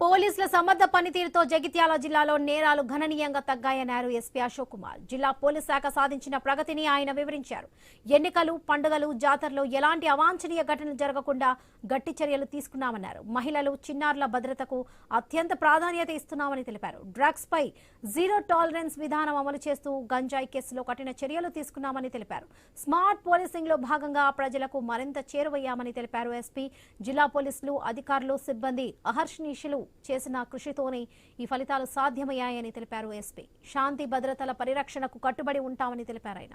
పోలీసుల సమర్థ పనితీరుతో జగిత్యాల జిల్లాలో నేరాలు గణనీయంగా తగ్గాయన్నారు ఎస్పీ అశోక్ కుమార్. జిల్లా పోలీస్ శాఖ సాధించిన ప్రగతిని ఆయన వివరించారు. ఎన్నికలు, పండుగలు, జాతరలో ఎలాంటి అవాంఛనీయ ఘటనలు జరగకుండా గట్టి చర్యలు తీసుకున్నామన్నారు. మహిళలు, చిన్నారుల భద్రతకు అత్యంత ప్రాధాన్యత ఇస్తున్నామని తెలిపారు. డ్రగ్స్ పై జీరో టాలరెన్స్ విధానం అమలు చేస్తూ గంజాయి కేసులో కఠిన చర్యలు తీసుకున్నామని తెలిపారు. స్మార్ట్ పోలీసింగ్ లో భాగంగా ప్రజలకు మరింత చేరువయ్యామని తెలిపారు ఎస్పీ. జిల్లా పోలీసులు, అధికారులు, సిబ్బంది అహర్నిశలు చేసిన కృషితోనే ఈ ఫలితాలు సాధ్యమయ్యాయని తెలిపారు ఎస్పీ. శాంతి భద్రతల పరిరక్షణకు కట్టుబడి ఉంటామని తెలిపారు ఆయన.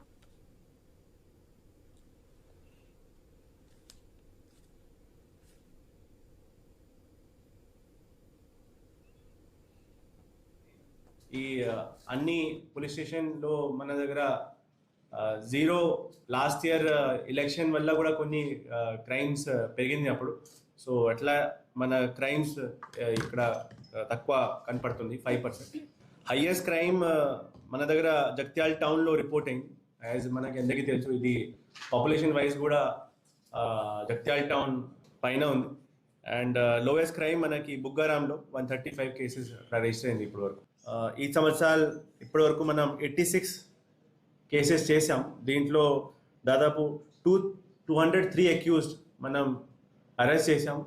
ఈ అన్ని పోలీస్ స్టేషన్లో మన దగ్గర జీరో లాస్ట్ ఇయర్ ఎలక్షన్ వల్ల కూడా కొన్ని క్రైమ్స్ పెరిగింది అప్పుడు. సో అట్లా మన క్రైమ్స్ ఇక్కడ తక్కువ కనపడుతుంది, 5%. హైయెస్ట్ క్రైమ్ మన దగ్గర జగిత్యాల టౌన్లో రిపోర్ట్ అయింది. యాజ్ మనకి అందరికీ తెలుసు, ఇది పాపులేషన్ వైజ్ కూడా జగిత్యాల టౌన్ పైన ఉంది. అండ్ లోయెస్ట్ క్రైమ్ మనకి బుగ్గారాంలో 135 కేసెస్ రిజిస్టర్ అయింది ఇప్పటి వరకు. ఈ సంవత్సరాలు ఇప్పటి వరకు మనం 86 కేసెస్ చేసాం. దీంట్లో దాదాపు 203 అక్యూజ్డ్ మనం అరెస్ట్ చేసాం.